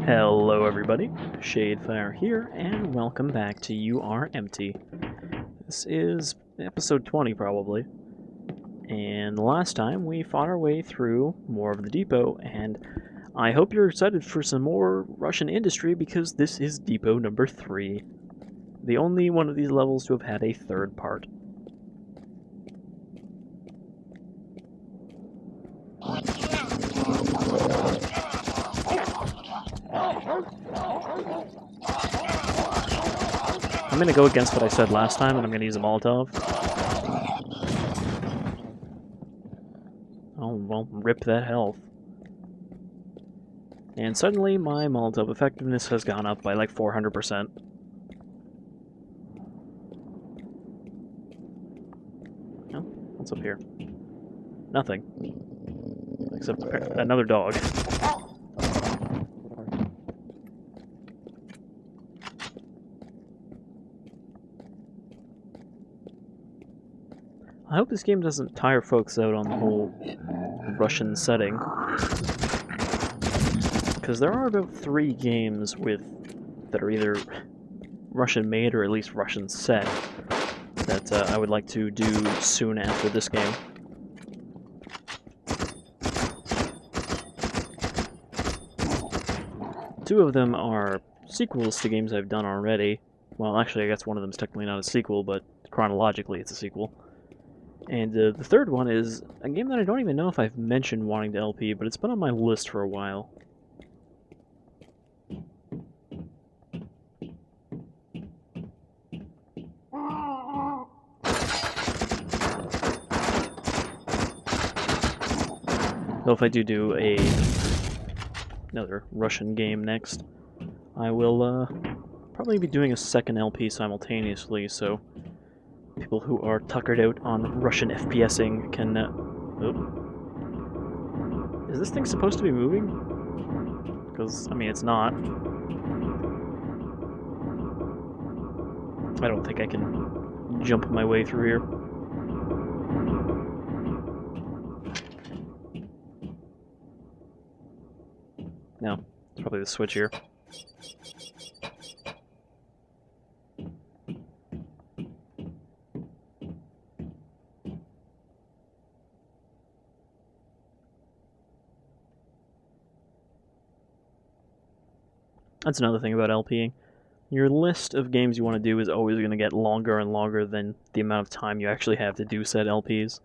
Hello everybody, Shadefyre here, and welcome back to You Are Empty. This is episode 20 probably, and last time we fought our way through more of the depot, and I hope you're excited for some more Russian industry because this is depot number 3. The only one of these levels to have had a third part. I'm gonna go against what I said last time, and I'm gonna use a Molotov. Oh, well, rip that health. And suddenly, my Molotov effectiveness has gone up by like 400%. Oh, what's up here? Nothing. Except another dog. I hope this game doesn't tire folks out on the whole Russian setting. Because there are about 3 games that are either Russian made or at least Russian set that I would like to do soon after this game. Two of them are sequels to games I've done already. Well, actually, I guess one of them is technically not a sequel, but chronologically it's a sequel. And the third one is a game that I don't even know if I've mentioned wanting to LP, but it's been on my list for a while. Though if I do another Russian game next, I will probably be doing a second LP simultaneously, so people who are tuckered out on Russian FPSing can... Oh. Is this thing supposed to be moving? Because, I mean, it's not. I don't think I can jump my way through here. No, it's probably the switch here. That's another thing about LPing. Your list of games you want to do is always going to get longer and longer than the amount of time you actually have to do said LPs.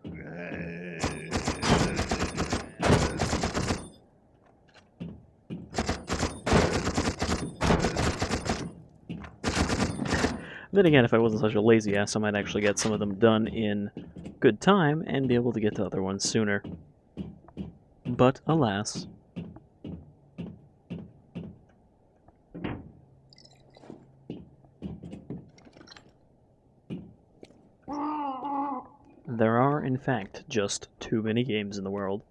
Then again, if I wasn't such a lazy ass, I might actually get some of them done in good time and be able to get to other ones sooner. But alas. There are, in fact, just too many games in the world.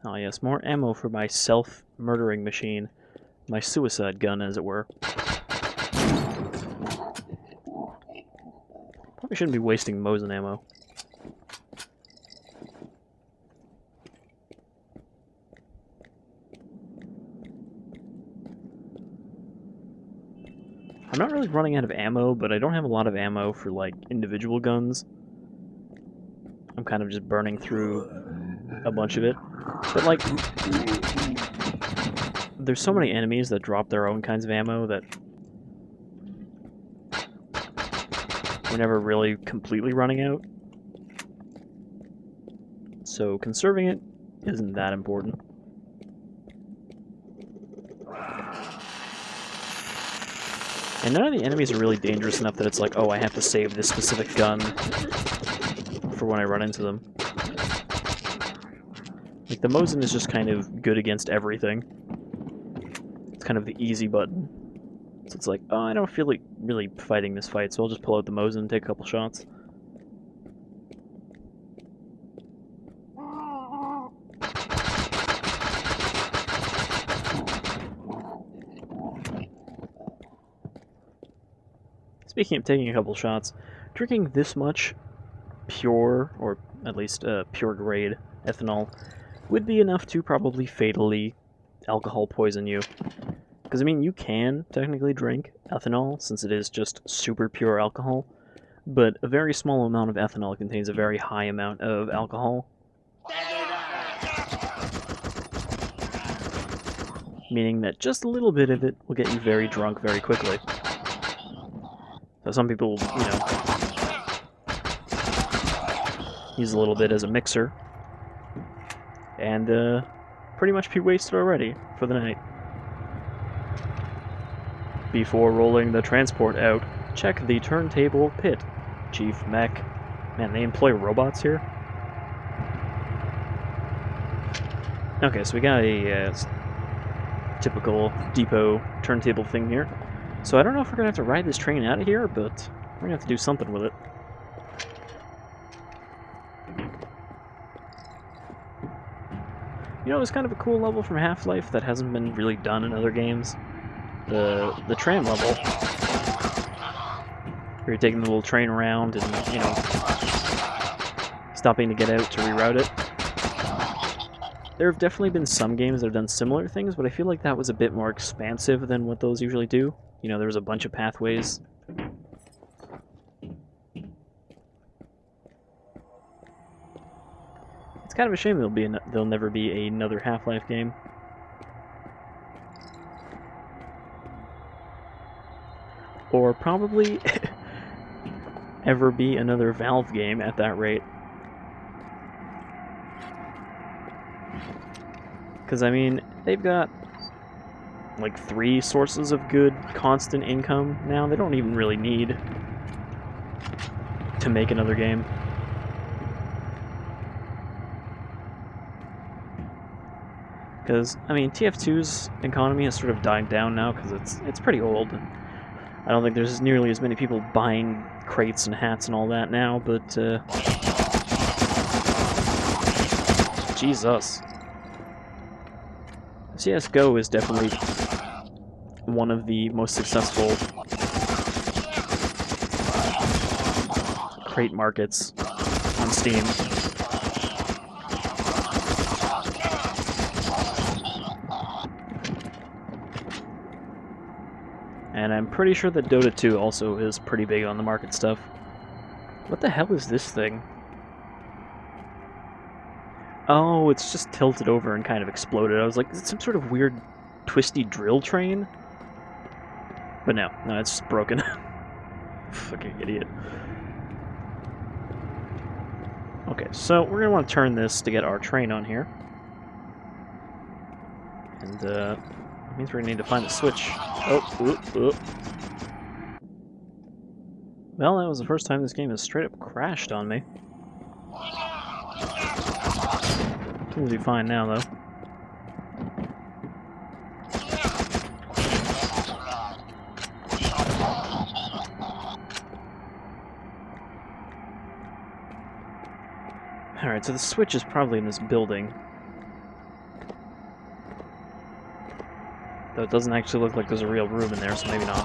Oh yes, more ammo for my self-murdering machine. My suicide gun, as it were. Probably shouldn't be wasting Mosin ammo. I'm not really running out of ammo, but I don't have a lot of ammo for, like, individual guns. I'm kind of just burning through a bunch of it. But, like, there's so many enemies that drop their own kinds of ammo that we're never really completely running out. So conserving it isn't that important. And none of the enemies are really dangerous enough that it's like, oh, I have to save this specific gun for when I run into them. Like, the Mosin is just kind of good against everything. It's kind of the easy button. So it's like, oh, I don't feel like really fighting this fight, so I'll just pull out the Mosin and take a couple shots. Speaking of taking a couple shots, drinking this much pure, or at least pure grade ethanol would be enough to probably fatally alcohol poison you. Because, I mean, you can technically drink ethanol, since it is just super pure alcohol, but a very small amount of ethanol contains a very high amount of alcohol. Meaning that just a little bit of it will get you very drunk very quickly. So some people, you know, use a little bit as a mixer, and pretty much be wasted already for the night. Before rolling the transport out, check the turntable pit. Chief Mech. Man, they employ robots here? Okay, so we got a typical depot turntable thing here. So I don't know if we're gonna have to ride this train out of here, but we're gonna have to do something with it. You know, it's kind of a cool level from Half-Life that hasn't been really done in other games. The tram level. Where you're taking the little train around and, you know, stopping to get out to reroute it. There have definitely been some games that have done similar things, but I feel like that was a bit more expansive than what those usually do. You know, there was a bunch of pathways. It's kind of a shame there'll never be another Half-Life game. Or probably ever be another Valve game at that rate. Because, I mean, they've got like 3 sources of good, constant income now. They don't even really need to make another game. Because, I mean, TF2's economy has sort of died down now because it's pretty old. I don't think there's nearly as many people buying crates and hats and all that now, but, Jesus. CSGO is definitely one of the most successful crate markets on Steam. And I'm pretty sure that Dota 2 also is pretty big on the market stuff. What the hell is this thing? Oh, it's just tilted over and kind of exploded. I was like, is it some sort of weird twisty drill train? But no, it's just broken. Fucking idiot. Okay, so we're gonna want to turn this to get our train on here. And, it means we're gonna need to find a switch. Oh. Well, that was the first time this game has straight up crashed on me. Seems to be fine now, though. Alright, so the switch is probably in this building. Though it doesn't actually look like there's a real room in there, so maybe not.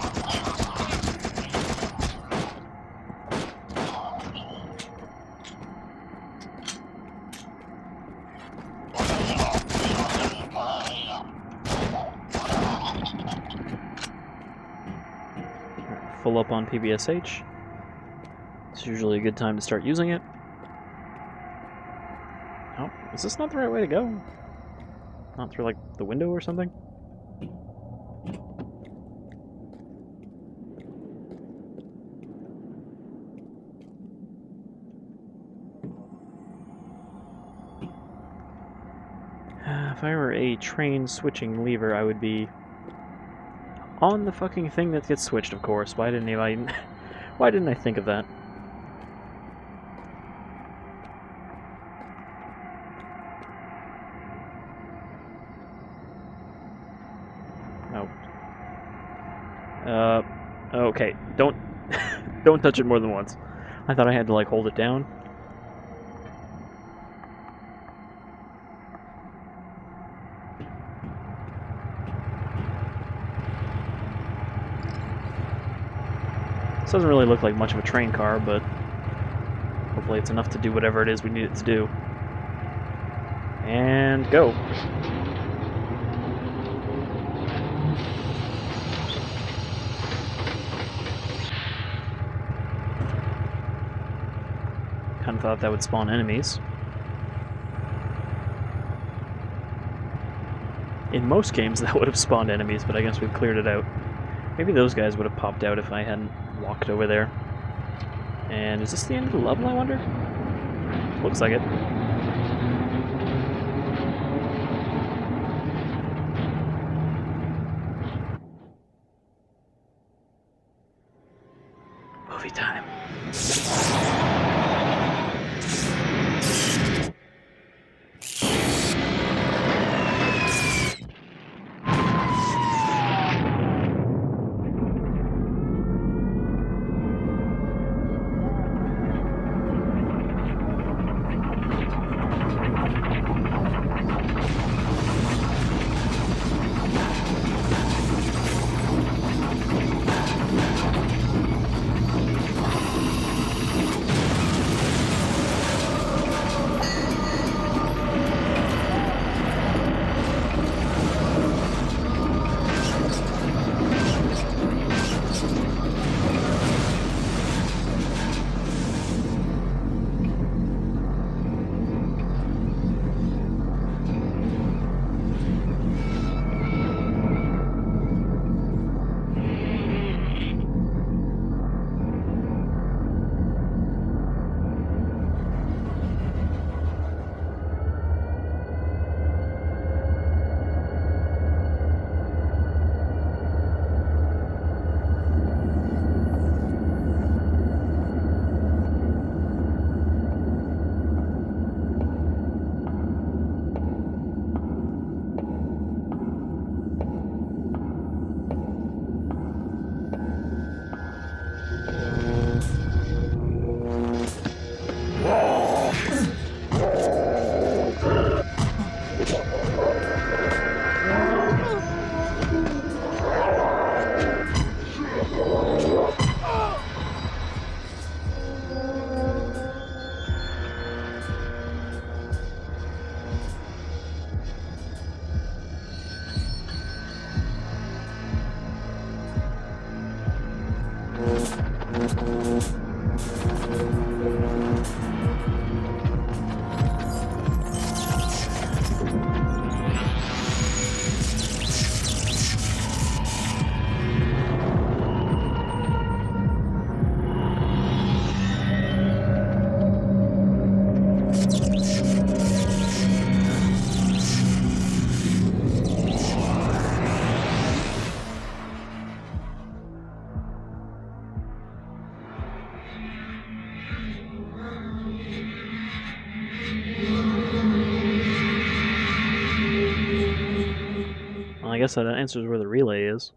Full up on PBSH. It's usually a good time to start using it. Oh, is this not the right way to go? Not through, like, the window or something? If I were a train switching lever, I would be on the fucking thing that gets switched, of course. Why didn't I think of that? Oh. Okay. Don't touch it more than once. I thought I had to, like, hold it down. This doesn't really look like much of a train car, but we're Hopefully it's enough to do whatever it is we need it to do. And go. Kinda thought that would spawn enemies. In most games that would have spawned enemies, but I guess we've cleared it out. Maybe those guys would have popped out if I hadn't walked over there. And is this the end of the level, I wonder? Looks like it. Movie time. Well, I guess that answers where the relay is.